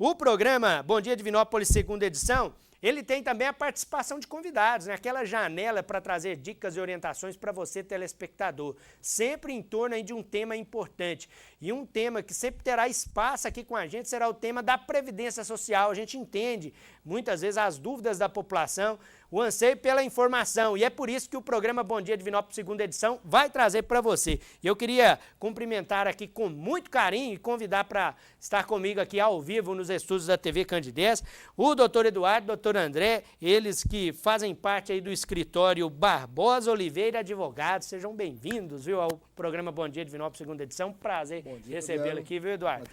O programa Bom Dia Divinópolis, segunda edição, ele tem também a participação de convidados, né? Aquela janela para trazer dicas e orientações para você, telespectador, sempre em torno aí de um tema importante. E um tema que sempre terá espaço aqui com a gente será o tema da Previdência Social. A gente entende muitas vezes as dúvidas da população, o anseio pela informação, e é por isso que o programa Bom Dia Divinópolis, segunda edição, vai trazer para você. E eu queria cumprimentar aqui com muito carinho e convidar para estar comigo aqui ao vivo nos estúdios da TV Candidez, o doutor Eduardo, doutor André, eles que fazem parte aí do escritório Barbosa Oliveira Advogados. Sejam bem-vindos, viu, ao programa Bom Dia Divinópolis, segunda edição. Prazer recebê-lo aqui, viu, Eduardo?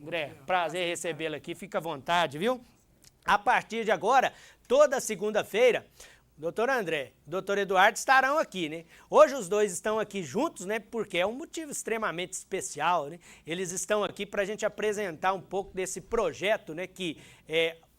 André, prazer recebê-lo aqui, fica à vontade, viu? A partir de agora, toda segunda-feira, o doutor André e o doutor Eduardo estarão aqui, né? Hoje os dois estão aqui juntos, né? Porque é um motivo extremamente especial, né? Eles estão aqui para a gente apresentar um pouco desse projeto, né? Que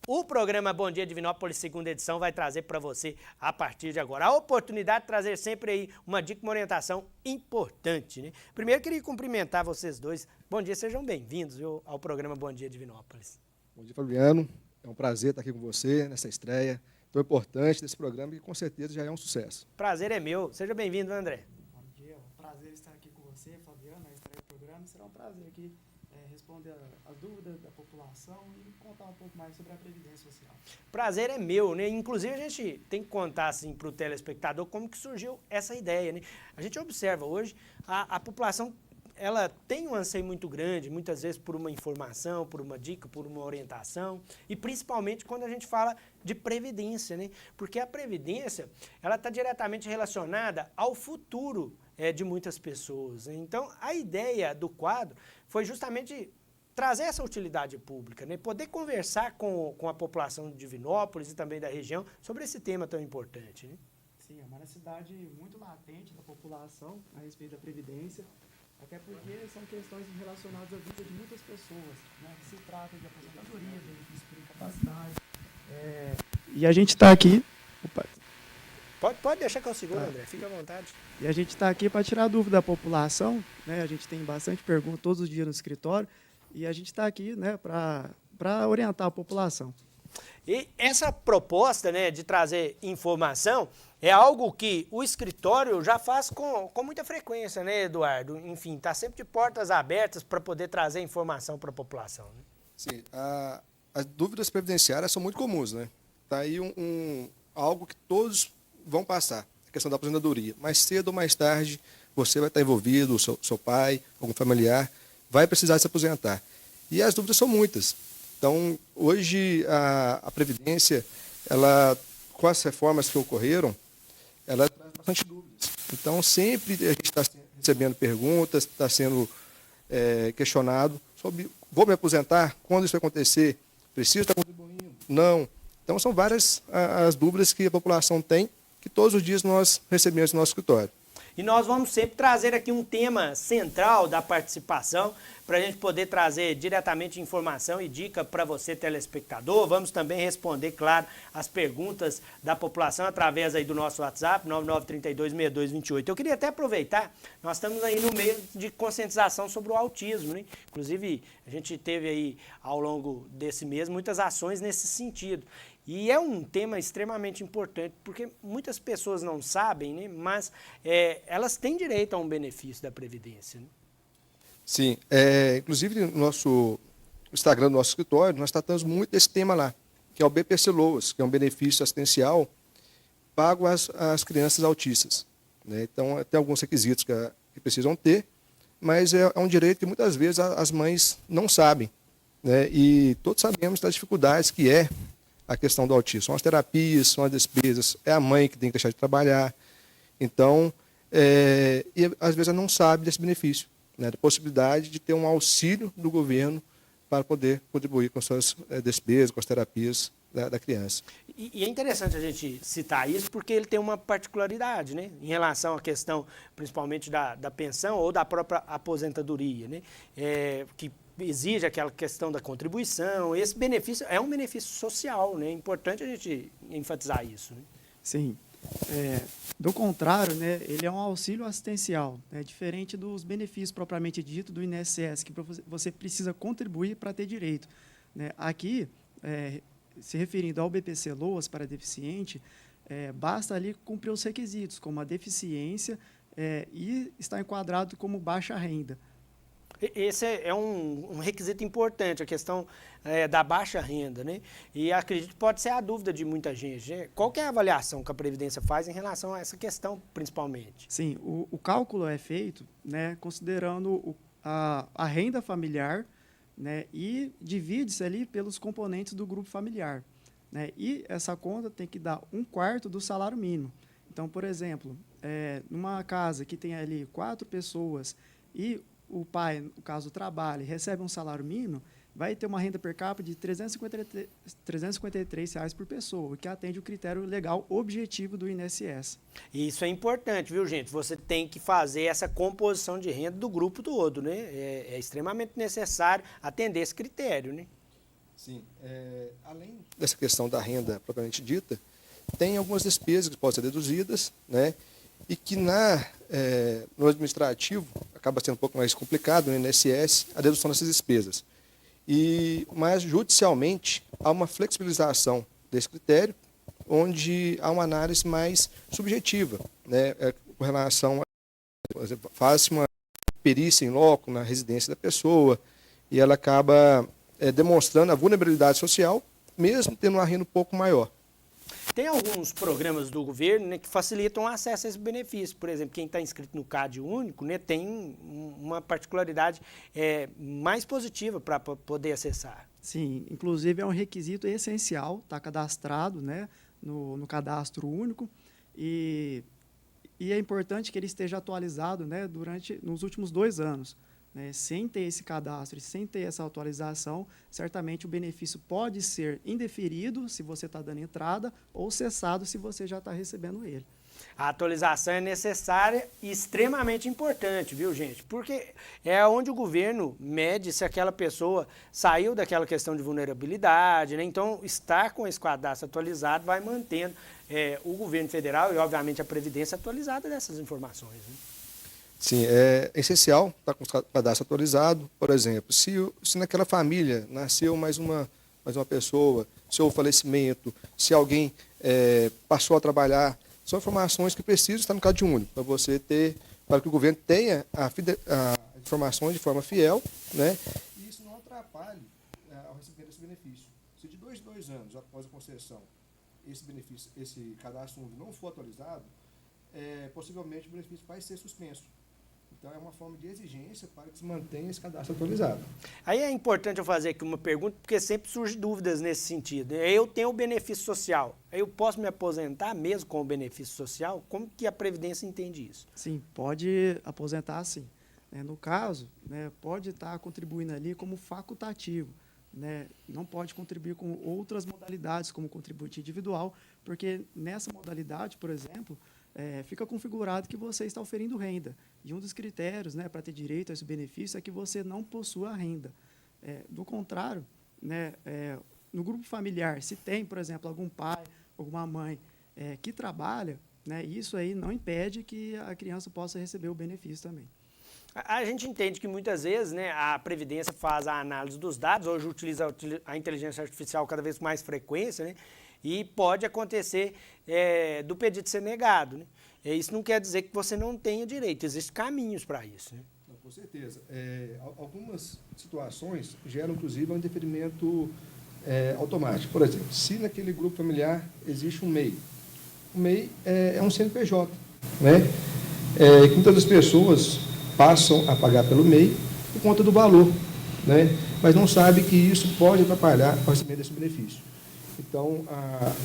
o programa Bom Dia Divinópolis, segunda edição, vai trazer para você a partir de agora. A oportunidade de trazer sempre aí uma dica, uma orientação importante, né? Primeiro, queria cumprimentar vocês dois. Bom dia, sejam bem-vindos, viu, ao programa Bom Dia Divinópolis. Bom dia, Fabiano. É um prazer estar aqui com você nessa estreia tão importante desse programa e com certeza já é um sucesso. Prazer é meu. Seja bem-vindo, André. Bom dia, é um prazer estar aqui com você, Fabiano, na estreia do programa. Será um prazer aqui responder as dúvidas da população e contar um pouco mais sobre a Previdência Social. Prazer é meu, né? Inclusive a gente tem que contar assim para o telespectador como que surgiu essa ideia, né? A gente observa hoje a população, ela tem um anseio muito grande, muitas vezes por uma informação, por uma dica, por uma orientação, e principalmente quando a gente fala de previdência, né? Porque a previdência, ela está diretamente relacionada ao futuro de muitas pessoas. Então, a ideia do quadro foi justamente trazer essa utilidade pública, né? Poder conversar com a população de Divinópolis e também da região sobre esse tema tão importante, né? Sim, é uma necessidade muito latente da população a respeito da Previdência, até porque são questões relacionadas à vida de muitas pessoas, né? Que se trata de aposentadoria, benefício por incapacidade. E a gente está aqui... Opa. Pode deixar que eu seguro, André, fica à vontade. E a gente está aqui para tirar a dúvida da população, né? A gente tem bastante pergunta todos os dias no escritório, e a gente está aqui, né, para orientar a população. E essa proposta, né, de trazer informação é algo que o escritório já faz com muita frequência, né, Eduardo? Enfim, está sempre de portas abertas para poder trazer informação para a população, né? Sim, as dúvidas previdenciárias são muito comuns, né? Está aí algo que todos vão passar, a questão da aposentadoria. Mais cedo ou mais tarde, você vai estar envolvido, o seu pai, algum familiar, vai precisar se aposentar. E as dúvidas são muitas. Então, hoje, a Previdência, ela, com as reformas que ocorreram, ela traz bastante dúvidas. Então, sempre a gente está recebendo perguntas, está sendo questionado sobre, vou me aposentar? Quando isso vai acontecer? Preciso estar contribuindo? Não. Então, são várias as dúvidas que a população tem, que todos os dias nós recebemos no nosso escritório. E nós vamos sempre trazer aqui um tema central da participação para a gente poder trazer diretamente informação e dica para você, telespectador. Vamos também responder, claro, as perguntas da população através aí do nosso WhatsApp, 99326228. Eu queria até aproveitar, nós estamos aí no meio de conscientização sobre o autismo, né? Inclusive, a gente teve aí, ao longo desse mês, muitas ações nesse sentido. E é um tema extremamente importante, porque muitas pessoas não sabem, né, mas elas têm direito a um benefício da Previdência, né? Sim, inclusive no nosso Instagram do nosso escritório, nós tratamos muito desse tema lá, que é o BPC Loas, que é um benefício assistencial pago às crianças autistas, né? Então, tem alguns requisitos que precisam ter, mas é um direito que muitas vezes as mães não sabem, né? E todos sabemos das dificuldades que é a questão do autismo. São as terapias, são as despesas, é a mãe que tem que deixar de trabalhar. Então, e às vezes ela não sabe desse benefício, né, da possibilidade de ter um auxílio do governo para poder contribuir com suas despesas, com as terapias da criança. E é interessante a gente citar isso porque ele tem uma particularidade, né, em relação à questão principalmente da pensão ou da própria aposentadoria, né, que exige aquela questão da contribuição. Esse benefício é um benefício social, né? É importante a gente enfatizar isso, né? Sim. Do contrário, né, ele é um auxílio assistencial, né, diferente dos benefícios propriamente dito do INSS, que você precisa contribuir para ter direito. né? Aqui, se referindo ao BPC-Loas para deficiente, basta ali cumprir os requisitos, como a deficiência e estar enquadrado como baixa renda. Esse é um requisito importante, a questão da baixa renda, né? E acredito que pode ser a dúvida de muita gente, né? Qual que é a avaliação que a Previdência faz em relação a essa questão, principalmente? Sim, o cálculo é feito, né, considerando a renda familiar, né, e divide-se ali pelos componentes do grupo familiar, né? E essa conta tem que dar 1/4 do salário mínimo. Então, por exemplo, numa casa que tem ali 4 pessoas e o pai, no caso, trabalha e recebe um salário mínimo, vai ter uma renda per capita de R$ 353 por pessoa, o que atende o critério legal objetivo do INSS. Isso é importante, viu, gente? Você tem que fazer essa composição de renda do grupo todo, né? É extremamente necessário atender esse critério, né? Sim. Além dessa questão da renda propriamente dita, tem algumas despesas que podem ser deduzidas, né? E que no administrativo acaba sendo um pouco mais complicado, no INSS, a dedução dessas despesas. Mas judicialmente há uma flexibilização desse critério, onde há uma análise mais subjetiva, né, com relação a faz-se uma perícia em loco na residência da pessoa e ela acaba demonstrando a vulnerabilidade social, mesmo tendo uma renda um pouco maior. Tem alguns programas do governo, né, que facilitam o acesso a esse benefício. Por exemplo, quem está inscrito no CAD único, né, tem uma particularidade mais positiva para poder acessar. Sim, inclusive é um requisito essencial, está cadastrado, né, no cadastro único e é importante que ele esteja atualizado, né, nos últimos 2 anos. Né, sem ter esse cadastro e sem ter essa atualização, certamente o benefício pode ser indeferido se você está dando entrada ou cessado se você já está recebendo ele. A atualização é necessária e extremamente importante, viu, gente? Porque é onde o governo mede se aquela pessoa saiu daquela questão de vulnerabilidade, né? Então, estar com esse cadastro atualizado vai mantendo o governo federal e, obviamente, a Previdência atualizada dessas informações, né? Sim, é essencial estar com o cadastro atualizado. Por exemplo, se naquela família nasceu mais uma pessoa, se houve falecimento, se alguém passou a trabalhar, são informações que precisam estar no CAD único, para que o governo tenha a informações de forma fiel, né? E isso não atrapalhe ao recebimento desse benefício. Se de 2 anos após a concessão esse cadastro único não for atualizado, possivelmente o benefício vai ser suspenso. Então, é uma forma de exigência para que se mantenha esse cadastro atualizado. Aí é importante eu fazer aqui uma pergunta, porque sempre surgem dúvidas nesse sentido. Eu tenho o benefício social, eu posso me aposentar mesmo com o benefício social? Como que a Previdência entende isso? Sim, pode aposentar sim. No caso, né, pode estar contribuindo ali como facultativo. Né, não pode contribuir com outras modalidades, como contribuinte individual, porque nessa modalidade, por exemplo, fica configurado que você está oferindo renda. E um dos critérios, né, para ter direito a esse benefício é que você não possua renda. Do contrário, né, no grupo familiar, se tem, por exemplo, algum pai, alguma mãe que trabalha, né, isso aí não impede que a criança possa receber o benefício também. A gente entende que muitas vezes, né, a Previdência faz a análise dos dados, hoje utiliza a inteligência artificial cada vez com mais frequência, né, e pode acontecer do pedido ser negado. Né? Isso não quer dizer que você não tenha direito, existem caminhos para isso. Né? Não, com certeza. Algumas situações geram, inclusive, um indeferimento automático. Por exemplo, se naquele grupo familiar existe um MEI, o MEI é um CNPJ, né? Que muitas das pessoas passam a pagar pelo MEI por conta do valor, né? Mas não sabe que isso pode atrapalhar o recebimento desse benefício. Então,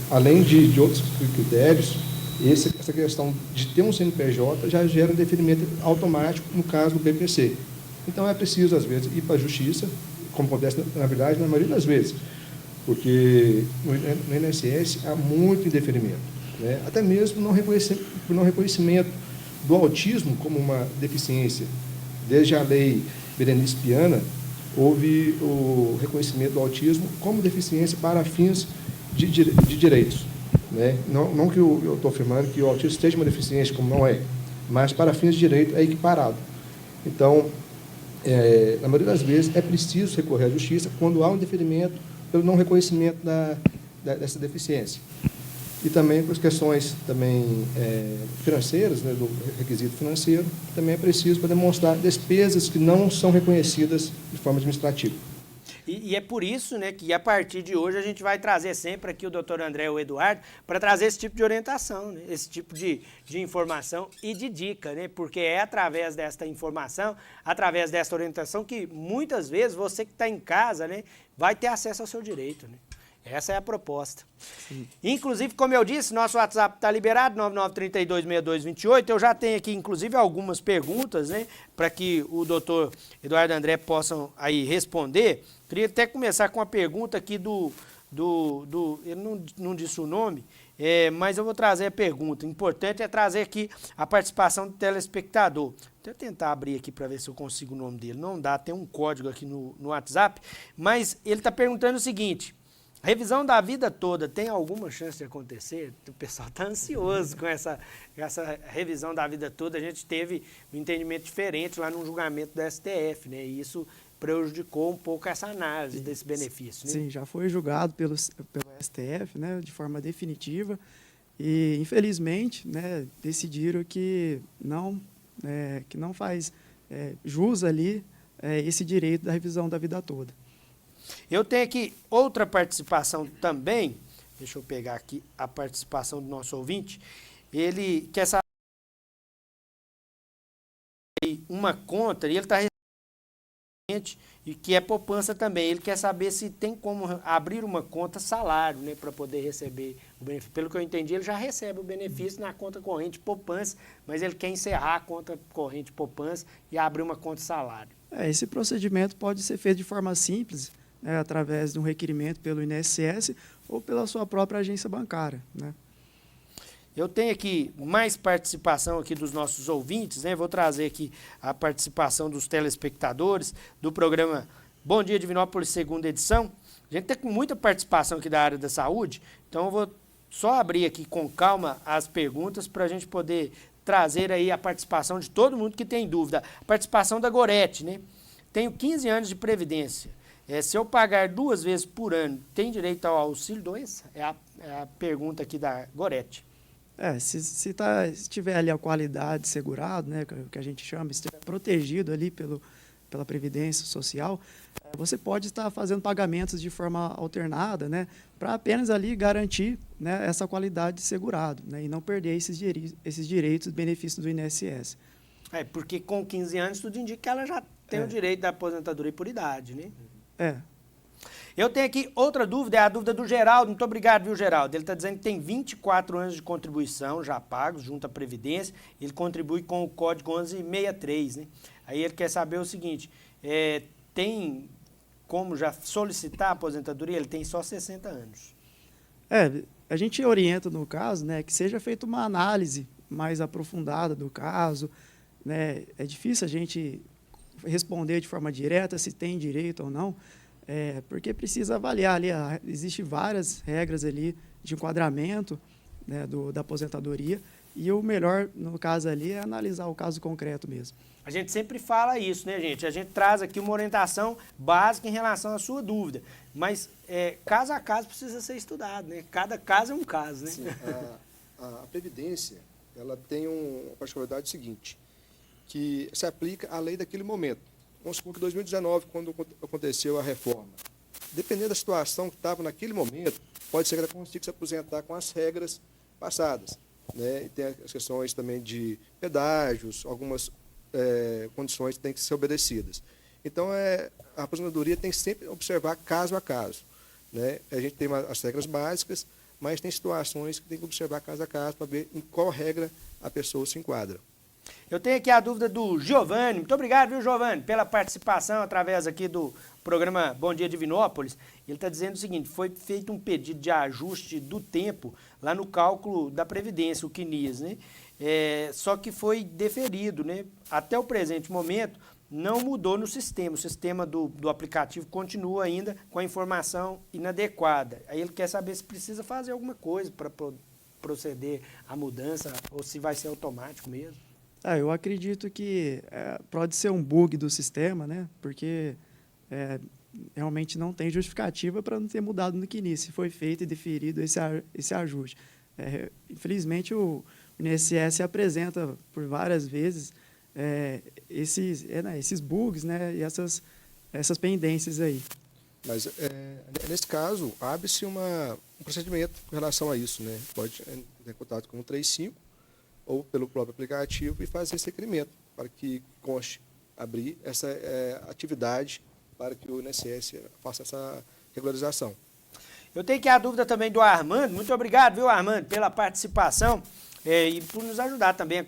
além de outros critérios, essa questão de ter um CNPJ já gera um deferimento automático no caso do BPC. Então, é preciso, às vezes, ir para a justiça, como acontece, na verdade, na maioria das vezes, porque no INSS há muito indeferimento, né? Até mesmo no reconhecimento do autismo como uma deficiência. Desde a lei Berenice Piana, houve o reconhecimento do autismo como deficiência para fins de direitos. Né? Não que eu estou afirmando que o autismo seja uma deficiência, como não é, mas para fins de direito é equiparado. Então, na maioria das vezes, é preciso recorrer à justiça quando há um indeferimento pelo não reconhecimento dessa deficiência. E também por questões também, financeiras, né, do requisito financeiro, também é preciso para demonstrar despesas que não são reconhecidas de forma administrativa. E é por isso, né, que a partir de hoje a gente vai trazer sempre aqui o doutor André e o Eduardo para trazer esse tipo de orientação, né, esse tipo de informação e de dica, né, porque é através desta informação, através desta orientação que muitas vezes você que está em casa, né, vai ter acesso ao seu direito, né. Essa é a proposta. Sim. Inclusive, como eu disse, nosso WhatsApp está liberado, 99326228. Eu já tenho aqui, inclusive, algumas perguntas, né, para que o doutor Eduardo e André possam aí responder. Queria até começar com uma pergunta aqui ele não disse o nome, mas eu vou trazer a pergunta. O importante é trazer aqui a participação do telespectador. Deixa eu tentar abrir aqui para ver se eu consigo o nome dele. Não dá, tem um código aqui no WhatsApp, mas ele está perguntando o seguinte: revisão da vida toda, tem alguma chance de acontecer? O pessoal está ansioso com essa revisão da vida toda. A gente teve um entendimento diferente lá no julgamento do STF, né? E isso prejudicou um pouco essa análise desse benefício, né? Sim, já foi julgado pelo STF, né, de forma definitiva, e infelizmente, né, decidiram que não faz jus ali esse direito da revisão da vida toda. Eu tenho aqui outra participação também, deixa eu pegar aqui a participação do nosso ouvinte. Ele quer saber uma conta, e ele está e que é poupança também. Ele quer saber se tem como abrir uma conta salário, né, para poder receber o benefício. Pelo que eu entendi, ele já recebe o benefício na conta corrente poupança, mas ele quer encerrar a conta corrente poupança e abrir uma conta salário. Esse procedimento pode ser feito de forma simples, né, através de um requerimento pelo INSS ou pela sua própria agência bancária, né? Eu tenho aqui mais participação aqui dos nossos ouvintes, né? Vou trazer aqui a participação dos telespectadores do programa Bom Dia Divinópolis, segunda edição. A gente tem com muita participação aqui da área da saúde, então eu vou só abrir aqui com calma as perguntas para a gente poder trazer aí a participação de todo mundo que tem dúvida. A participação da Gorete, né? Tenho 15 anos de previdência. Se eu pagar 2 vezes por ano, tem direito ao auxílio-doença? É a pergunta aqui da Gorete. Se tiver ali a qualidade segurado, né, que a gente chama, se estiver protegido ali pela Previdência Social, você pode estar fazendo pagamentos de forma alternada, né, para apenas ali garantir, né, essa qualidade segurado, né, e não perder esses direitos, benefícios do INSS. Porque com 15 anos tudo indica que ela já tem o direito da aposentadoria por idade, né? Eu tenho aqui outra dúvida, é a dúvida do Geraldo. Muito obrigado, viu, Geraldo? Ele está dizendo que tem 24 anos de contribuição já pagos junto à Previdência. Ele contribui com o código 1163, né? Aí ele quer saber o seguinte, tem como já solicitar a aposentadoria? Ele tem só 60 anos. A gente orienta, no caso, né, que seja feita uma análise mais aprofundada do caso, né? É difícil a gente responder de forma direta se tem direito ou não, porque precisa avaliar ali, existem várias regras ali de enquadramento, né, da aposentadoria, e o melhor, no caso ali, é analisar o caso concreto mesmo. A gente sempre fala isso, né, gente? A gente traz aqui uma orientação básica em relação à sua dúvida, mas caso a caso precisa ser estudado, né? Cada caso é um caso, né? Sim, a Previdência, ela tem uma particularidade seguinte, que se aplica à lei daquele momento. Vamos supor que em 2019, quando aconteceu a reforma, dependendo da situação que estava naquele momento, pode ser que ela consiga se aposentar com as regras passadas, né? E tem as questões também de pedágios, algumas condições que têm que ser obedecidas. Então, a aposentadoria tem que sempre observar caso a caso, né? A gente tem as regras básicas, mas tem situações que tem que observar caso a caso para ver em qual regra a pessoa se enquadra. Eu tenho aqui a dúvida do Giovanni. Muito obrigado, viu, Giovanni, pela participação através aqui do programa Bom Dia Divinópolis. Ele está dizendo o seguinte, foi feito um pedido de ajuste do tempo lá no cálculo da Previdência, o CNIS, né? Só que foi deferido, né? Até o presente momento não mudou no sistema. O sistema do aplicativo continua ainda com a informação inadequada. Aí ele quer saber se precisa fazer alguma coisa para proceder à mudança ou se vai ser automático mesmo. Eu acredito que pode ser um bug do sistema, né? Porque realmente não tem justificativa para não ter mudado no início. Foi feito e deferido esse ajuste. Infelizmente, o INSS apresenta por várias vezes esses bugs, né? E essas pendências aí. Mas, nesse caso, abre-se um procedimento com relação a isso, né? Pode ter contato com o 135 ou pelo próprio aplicativo e fazer esse requerimento para que conste abrir essa atividade para que o INSS faça essa regularização. Eu tenho aqui a dúvida também do Armando. Muito obrigado, viu, Armando, pela participação e por nos ajudar também a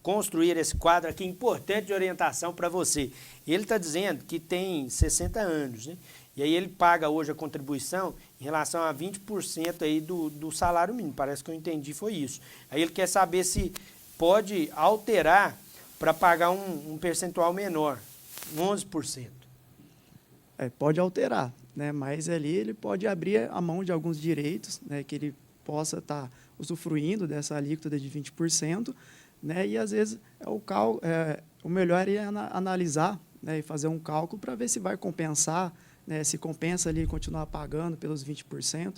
construir esse quadro aqui importante de orientação para você. Ele está dizendo que tem 60 anos, né? E aí ele paga hoje a contribuição em relação a 20% aí do salário mínimo. Parece que eu entendi, foi isso. Aí ele quer saber se pode alterar para pagar um percentual menor, 11%. Pode alterar, né? Mas ali ele pode abrir a mão de alguns direitos, né? Que ele possa estar usufruindo dessa alíquota de 20%, né? E às vezes o melhor é analisar, né? E fazer um cálculo para ver se vai compensar, né? Se compensa ali continuar pagando pelos 20%.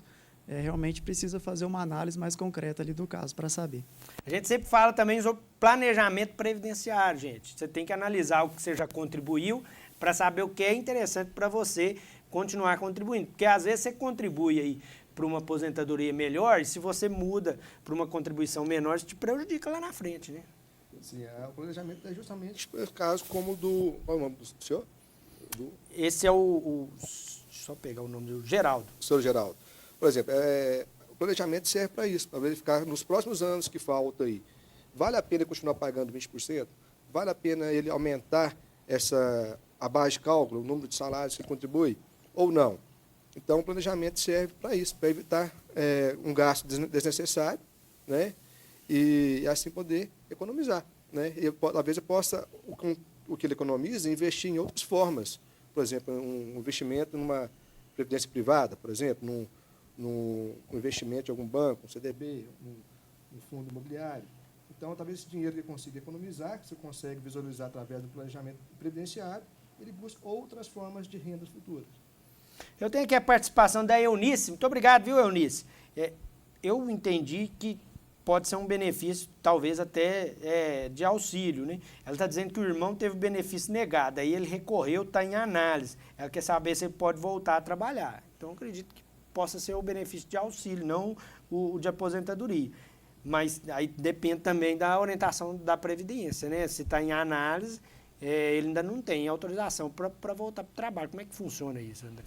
Realmente precisa fazer uma análise mais concreta ali do caso para saber. A gente sempre fala também sobre planejamento previdenciário, gente. Você tem que analisar o que você já contribuiu para saber o que é interessante para você continuar contribuindo. Porque às vezes você contribui aí para uma aposentadoria melhor e se você muda para uma contribuição menor, isso te prejudica lá na frente, né? Sim, o planejamento é justamente o caso como do... Qual é o nome do senhor? Esse é só pegar o nome do Geraldo. Senhor Geraldo. Por exemplo, o planejamento serve para isso, para verificar nos próximos anos que faltam aí. Vale a pena continuar pagando 20%? Vale a pena ele aumentar a base de cálculo, o número de salários que ele contribui, ou não? Então, o planejamento serve para isso, para evitar um gasto desnecessário, né? E assim poder economizar, né? E, às vezes, eu possa, o que ele economiza, investir em outras formas. Por exemplo, um investimento numa previdência privada, por exemplo, num investimento em algum banco, um CDB, um fundo imobiliário. Então, talvez esse dinheiro que ele consiga economizar, que você consegue visualizar através do planejamento previdenciário, ele busca outras formas de rendas futuras. Eu tenho aqui a participação da Eunice. Muito obrigado, viu, Eunice? Eu entendi que pode ser um benefício, talvez até de auxílio, né? Ela está dizendo que o irmão teve benefício negado, aí ele recorreu, está em análise. Ela quer saber se ele pode voltar a trabalhar. Então, eu acredito que possa ser o benefício de auxílio, não o de aposentadoria. Mas aí depende também da orientação da Previdência, né? Se está em análise, ele ainda não tem autorização para voltar para o trabalho. Como é que funciona isso, André?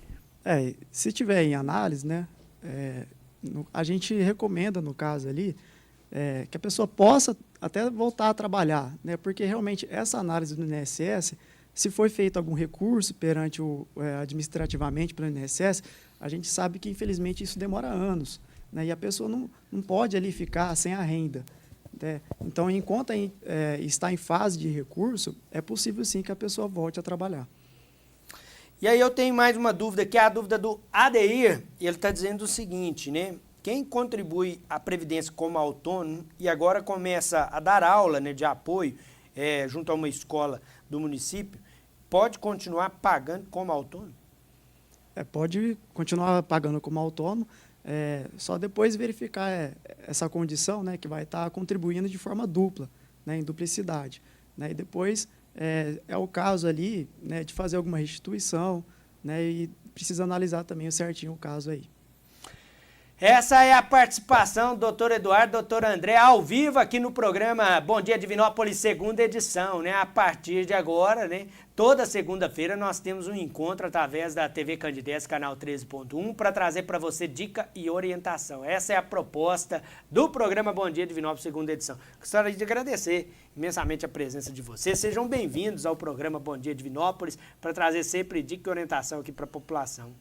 Se tiver em análise, né, a gente recomenda, no caso ali, que a pessoa possa até voltar a trabalhar, né, porque realmente essa análise do INSS, se for feito algum recurso perante administrativamente pelo INSS, a gente sabe que, infelizmente, isso demora anos, né, e a pessoa não pode ali ficar sem a renda. Né? Então, enquanto está em fase de recurso, é possível sim que a pessoa volte a trabalhar. E aí eu tenho mais uma dúvida, que é a dúvida do Adeir. Ele está dizendo o seguinte, né? Quem contribui à Previdência como autônomo e agora começa a dar aula, né, de apoio junto a uma escola do município, pode continuar pagando como autônomo? Pode continuar pagando como autônomo, só depois verificar essa condição, né, que vai estar contribuindo de forma dupla, né, em duplicidade. Né, e depois é o caso ali, né, de fazer alguma restituição, né, e precisa analisar também certinho o caso aí. Essa é a participação do doutor Eduardo, doutor André, ao vivo aqui no programa Bom Dia Divinópolis, segunda edição, né? A partir de agora, né? Toda segunda-feira nós temos um encontro através da TV Candidez, canal 13.1, para trazer para você dica e orientação. Essa é a proposta do programa Bom Dia Divinópolis, segunda edição. Gostaria de agradecer imensamente a presença de vocês. Sejam bem-vindos ao programa Bom Dia Divinópolis, para trazer sempre dica e orientação aqui para a população.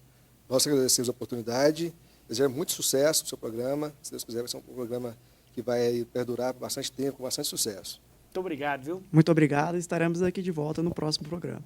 Nós agradecemos a oportunidade. Desejo muito sucesso no seu programa. Se Deus quiser, vai ser um programa que vai perdurar por bastante tempo, com bastante sucesso. Muito obrigado, viu? Muito obrigado. Estaremos aqui de volta no próximo programa.